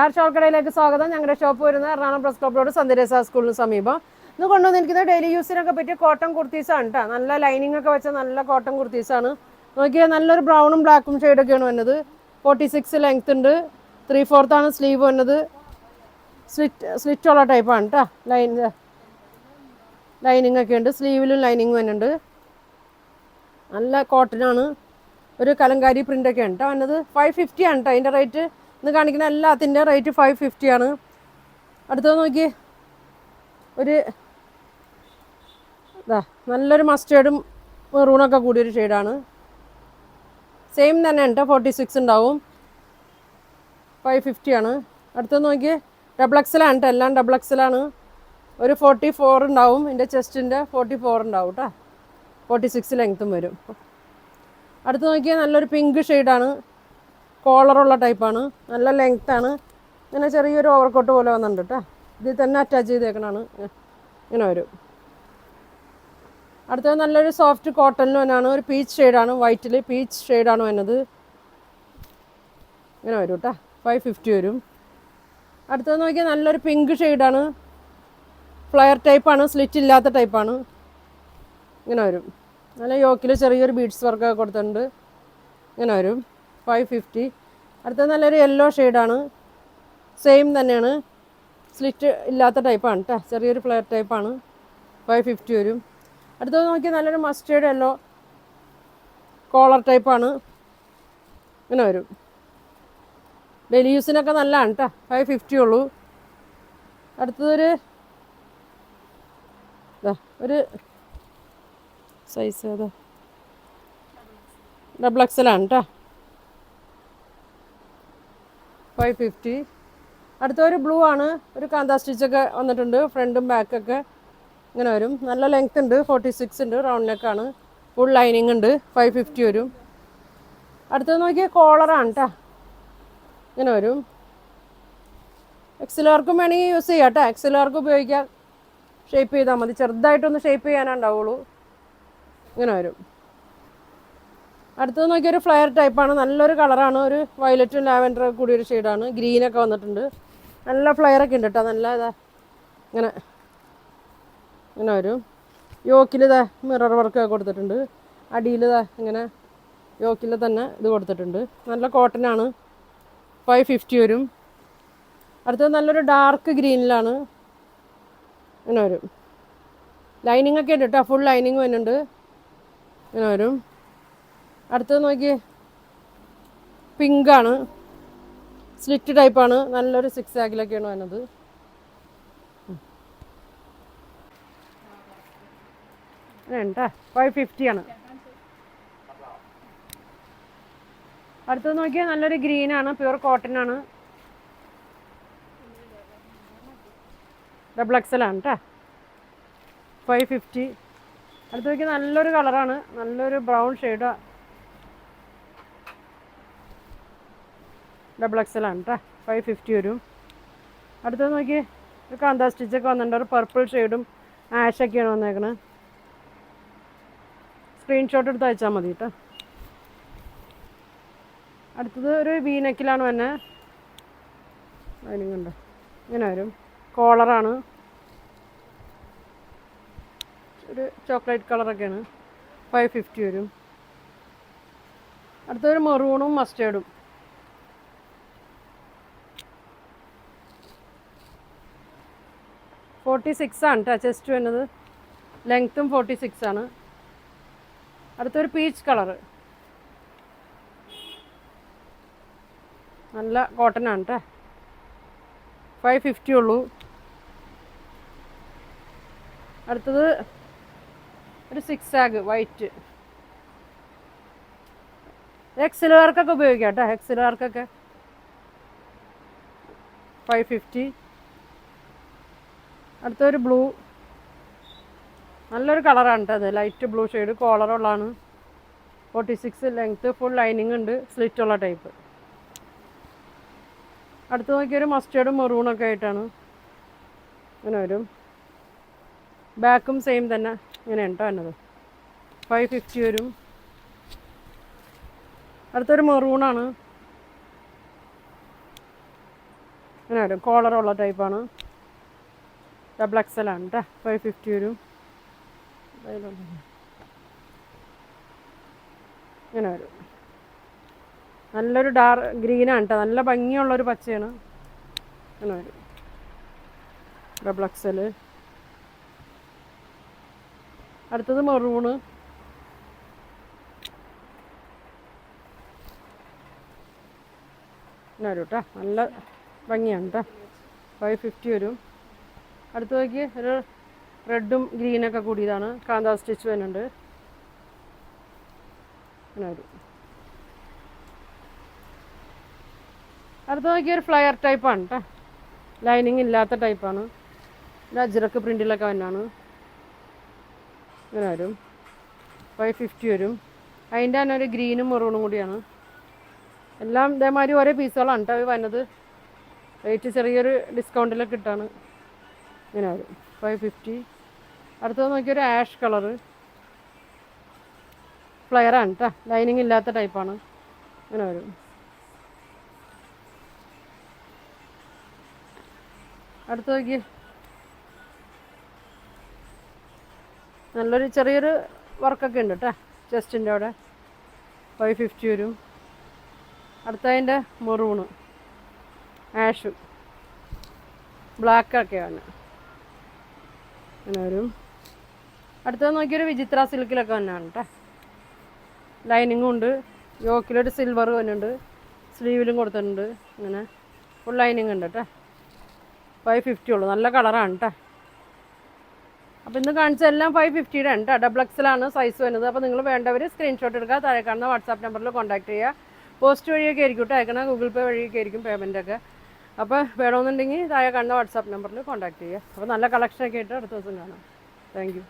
Star ഷോൾക്കടയിലേക്ക് സ്വാഗതം. ഞങ്ങളുടെ shop വരുന്നത് എറണാകുളം പ്രസ് ക്ലബ് റോഡ് സന്ധ്യരേസ സ്കൂളിന് സമീപം. ഇന്ന് കൊണ്ടുവന്നിരിക്കുന്നത് ഡെയിലി യൂസിനൊക്കെ പറ്റിയ കോട്ടൺ കുർത്തീസാണ് കേട്ടോ. നല്ല ലൈനിങ് ഒക്കെ വെച്ച നല്ല കോട്ടൺ കുർത്തീസാണ്. നോക്കിയാൽ നല്ലൊരു ബ്രൗണും ബ്ലാക്കും ഷെയ്ഡൊക്കെയാണ് വരുന്നത്. 46 ലെങ്ത് ഉണ്ട്. 3/4 ആണ് സ്ലീവ് വരുന്നത്. സ്ലിറ്റ് ഉള്ള ടൈപ്പാണ് കേട്ടോ. ലൈനിങ് ഒക്കെ ഉണ്ട്. സ്ലീവിലും ലൈനിങ് വരുന്നുണ്ട്. നല്ല കോട്ടനാണ്. ഒരു കലങ്കാരി പ്രിൻ്റൊക്കെ ആണ് കേട്ടോ വന്നത്. 550 ആണ് കേട്ടോ അതിൻ്റെ റേറ്റ്. ഇന്ന് കാണിക്കുന്ന എല്ലാത്തിൻ്റെ റേറ്റ് 550 ആണ്. അടുത്തത് നോക്കി ഒരു നല്ലൊരു മസ്റ്റേർഡും മെറൂണൊക്കെ കൂടിയൊരു ഷെയ്ഡാണ്. സെയിം തന്നെ ഉണ്ട്. 46 ഉണ്ടാവും. 550 ആണ്. അടുത്തത് നോക്കി ഡബിൾ എക്സലാണ് കേട്ടോ. എല്ലാം ഡബിൾ എക്സലാണ്. ഒരു 44 ഉണ്ടാവും. എൻ്റെ ചെസ്റ്റിൻ്റെ 44 ഉണ്ടാവും കേട്ടോ. 46 ലെങ്ത്തും വരും. അടുത്ത് നോക്കിയാൽ നല്ലൊരു പിങ്ക് ഷെയ്ഡാണ്. കോളറുള്ള ടൈപ്പാണ്. നല്ല ലെങ്ത്താണ്. ഇങ്ങനെ ചെറിയൊരു ഓവർകോട്ട് പോലെ വന്നിട്ടുണ്ട് കേട്ടോ. ഇതിൽ തന്നെ അറ്റാച്ച് ചെയ്തേക്കണാണ്. ഇങ്ങനെ വരും. അടുത്തത് നല്ലൊരു സോഫ്റ്റ് കോട്ടണിൽ തന്നെയാണ്. ഒരു പീച്ച് ഷെയ്ഡാണ്. വൈറ്റിൽ പീച്ച് ഷെയ്ഡാണ് വരുന്നത്. ഇങ്ങനെ വരും കേട്ടോ. 550 വരും. അടുത്തത് നോക്കിയാൽ നല്ലൊരു പിങ്ക് ഷെയ്ഡാണ്. ഫ്ലയർ ടൈപ്പാണ്. സ്ലിറ്റ് ഇല്ലാത്ത ടൈപ്പാണ്. ഇങ്ങനെ വരും. നല്ല യോക്കിൽ ചെറിയൊരു ബീഡ്സ് വർക്കൊക്കെ കൊടുത്തിട്ടുണ്ട്. ഇങ്ങനെ വരും. 550. അടുത്തത് നല്ലൊരു യെല്ലോ ഷെയ്ഡാണ്. സെയിം തന്നെയാണ്. സ്ലിറ്റ് ഇല്ലാത്ത ടൈപ്പാണ് കേട്ടോ. ചെറിയൊരു ഫ്ലെയർ ടൈപ്പാണ്. 550 വരും. അടുത്തത് നോക്കിയാൽ നല്ലൊരു മസ്റ്റേർഡ് യെല്ലോ കോളർ ടൈപ്പാണ്. ഇങ്ങനെ വരും. ഡെയിലി യൂസിനൊക്കെ നല്ലതാണ് കേട്ടോ. 550 ഉള്ളൂ. അടുത്തതൊരു ഒരു സൈസ് ഡബിൾ എക്സലാണ് കേട്ടോ. 550. അടുത്തൊരു ബ്ലൂ ആണ്. ഒരു കാന്താ സ്റ്റിച്ചൊക്കെ വന്നിട്ടുണ്ട്. ഫ്രണ്ടും ബാക്കൊക്കെ ഇങ്ങനെ വരും. നല്ല ലെങ്ത് ഉണ്ട്. 46 ഉണ്ട്. റൗണ്ട് നെക്കാണ്. ഫുൾ ലൈനിങ് ഉണ്ട്. 550 വരും. അടുത്തത് നോക്കിയാൽ കോളറാണ് കേട്ടോ. ഇങ്ങനെ വരും. എക്സലുകാർക്കും വേണമെങ്കിൽ യൂസ് ചെയ്യാം കേട്ടോ. എക്സലുകാർക്ക് ഉപയോഗിക്കാം. ഷേപ്പ് ചെയ്താൽ മതി. ചെറുതായിട്ടൊന്ന് ഷേപ്പ് ചെയ്യാനുണ്ടാവുള്ളൂ. ഇങ്ങനെ വരും. അടുത്തത് നോക്കിയൊരു ഫ്ലെയർ ടൈപ്പാണ്. നല്ലൊരു കളറാണ്. ഒരു വയലറ്റും ലാവൻഡറും കൂടി ഒരു ഷെയ്ഡാണ്. ഗ്രീനൊക്കെ വന്നിട്ടുണ്ട്. നല്ല ഫ്ലെയറൊക്കെ ഉണ്ട് കേട്ടോ. നല്ല ഇങ്ങനെ ഇങ്ങനെ വരും. യോക്കിൽ മിറർ വർക്കൊക്കെ കൊടുത്തിട്ടുണ്ട്. അടിയിൽ ഇങ്ങനെ യോക്കിൽ തന്നെ ഇത് കൊടുത്തിട്ടുണ്ട്. നല്ല കോട്ടനാണ്. 550 വരും. അടുത്തത് നല്ലൊരു ഡാർക്ക് ഗ്രീനിലാണ്. ഇങ്ങനെ വരും. ലൈനിങ് ഒക്കെ ഉണ്ട് കേട്ടോ. ഫുൾ ലൈനിങ് വരുന്നുണ്ട്. ഇങ്ങനെ വരും. അടുത്തത് നോക്കി പിങ്കാണ്. സ്ലിറ്റ് ടൈപ്പാണ്. നല്ലൊരു 6 ആക്കിലൊക്കെയാണ് വരുന്നത്. വേണ്ട 550 ആണ്. അടുത്തത് നോക്കിയാൽ നല്ലൊരു ഗ്രീനാണ്. പ്യുവർ കോട്ടനാണ്. ഡബിൾ എക്സലാണ് കേട്ടോ. 550. അടുത്ത് നോക്കിയാൽ നല്ലൊരു കളറാണ്. നല്ലൊരു ബ്രൗൺ ഷെയ്ഡ്. ഡബിൾ എക്സലാണ് കേട്ടോ. 550 വരും. അടുത്തത് നോക്കി ഒരു കാന്താ സ്റ്റിച്ചൊക്കെ വന്നിട്ടുണ്ട്. ഒരു പർപ്പിൾ ഷെയ്ഡും ആഷൊക്കെയാണ് വന്നേക്കണത്. സ്ക്രീൻഷോട്ട് എടുത്ത് അയച്ചാൽ മതി കേട്ടോ. അടുത്തത് ഒരു വീനെക്കിലാണ് വന്നെ. അതിനും കണ്ടോ ഇങ്ങനെ വരും. കോളറാണ്. ഒരു ചോക്ലേറ്റ് കളറൊക്കെയാണ്. 550 വരും. അടുത്തൊരു മെറൂണും മസ്റ്റേർഡും. $46 ആണ് കേട്ടോ ചെസ്റ്റ് വരുന്നത്. ലെങ്ത്തും 46 ആണ്. അടുത്തൊരു പീച്ച് കളറ്. നല്ല കോട്ടനാണ് കേട്ടോ. 550 ഉള്ളൂ. അടുത്തത് ഒരു 6 ആഗ് വൈറ്റ്. എക്സലുകാർക്കൊക്കെ ഉപയോഗിക്കാം കേട്ടോ. എക്സലുകാർക്കൊക്കെ 550. അടുത്തൊരു ബ്ലൂ. നല്ലൊരു കളറാണ് കേട്ടോ. അത് ലൈറ്റ് ബ്ലൂ ഷെയ്ഡ്. കോളറുള്ളതാണ്. 46 ലെങ്ത്ത്. ഫുൾ ലൈനിങ് ഉണ്ട്. സ്ലിറ്റുള്ള ടൈപ്പ്. അടുത്ത് നോക്കിയൊരു മസ്റ്റേർഡും മെറൂണൊക്കെ ആയിട്ടാണ്. ഇങ്ങനെ വരും. ബാക്കും സെയിം തന്നെ ഇങ്ങനെയാണ് കേട്ടോ വന്നത്. 550 വരും. അടുത്തൊരു മെറൂണാണ്. ഇങ്ങനെ വരും. കോളറുള്ള ടൈപ്പാണ്. ഡബിൾ XL ആണ് കേട്ടോ. 550 വരും. ഇങ്ങനെ വരും. നല്ലൊരു ഗ്രീനാണ് കേട്ടോ. നല്ല ഭംഗിയുള്ളൊരു പച്ചയാണ്. ഇങ്ങനെ വരും. Double XL. അടുത്തത് മെറൂണ്. ഇങ്ങനെ വരും കേട്ടോ. നല്ല ഭംഗിയാണ് കേട്ടോ. 550 വരും. അടുത്ത് നോക്കി ഒരു റെഡും ഗ്രീനൊക്കെ കൂടിയതാണ്. കാന്താ സ്റ്റിച്ച് വരുന്നുണ്ട്. ഇങ്ങനെ വരും. അടുത്ത് നോക്കി ഒരു ഫ്ലയർ ടൈപ്പാണ് കേട്ടോ. ലൈനിങ് ഇല്ലാത്ത ടൈപ്പാണ്. ഒരു അജ്രക്ക് പ്രിൻറ്റിലൊക്കെ വന്നാണ്. ഇങ്ങനെ വരും. 550 വരും. അതിൻ്റെ തന്നെ ഒരു ഗ്രീനും മെറൂണും കൂടിയാണ്. എല്ലാം ഇതേമാതിരി ഓരോ പീസുകളാണ് കേട്ടോ വന്നത്. റേറ്റ് ചെറിയൊരു ഡിസ്കൗണ്ടിലൊക്കെ ഇട്ടാണ്. ഇങ്ങനെ വരും. 550. അടുത്തത് നോക്കിയൊരു ആഷ് കളറ് ഫ്ലയറാണ് കേട്ടോ. ലൈനിങ് ഇല്ലാത്ത ടൈപ്പാണ്. ഇങ്ങനെ വരും. അടുത്ത് നോക്കി നല്ലൊരു ചെറിയൊരു വർക്കൊക്കെ ഉണ്ട് കേട്ടോ ചെസ്റ്റിൻ്റെ അവിടെ. 550 വരും. അടുത്തതിൻ്റെ മെറൂണ് ആഷ് ബ്ലാക്കൊക്കെയാണ്. അങ്ങനെ വരും. അടുത്തത് നോക്കിയൊരു വിചിത്ര സിൽക്കിലൊക്കെ തന്നെയാണ് കേട്ടോ. ലൈനിങ്ങും ഉണ്ട്. യോക്കിലൊരു സിൽവർ വന്നിട്ടുണ്ട്. സ്ലീവിലും കൊടുത്തിട്ടുണ്ട്. ഇങ്ങനെ ഫുൾ ലൈനിങ് ഉണ്ട് കേട്ടോ. 550 ഉള്ളൂ. നല്ല കളറാണ് കേട്ടോ. അപ്പോൾ ഇന്ന് കാണിച്ച എല്ലാം 550യുടെ ഉണ്ട്. ഡബിൾ XL ആണ് സൈസ് വരുന്നത്. അപ്പോൾ നിങ്ങൾ വേണ്ടവർ സ്ക്രീൻഷോട്ട് എടുക്കുക. താഴെ കാണുന്ന വാട്സാപ്പ് നമ്പറിൽ കോൺടാക്ട് ചെയ്യുക. പോസ്റ്റ് വഴിയൊക്കെ ആയിരിക്കും കേട്ടോ അയക്കണം. ഗൂഗിൾ പേ വഴിയൊക്കെ ആയിരിക്കും പേയ്മെൻറ്റൊക്കെ. അപ്പോൾ വേണമെന്നുണ്ടെങ്കിൽ താഴെ കാണുന്ന വാട്സാപ്പ് നമ്പറിൽ കോൺടാക്ട് ചെയ്യുക. അപ്പോൾ നല്ല കളക്ഷനൊക്കെ ആയിട്ട് അടുത്ത ദിവസം കാണാം. Thank you.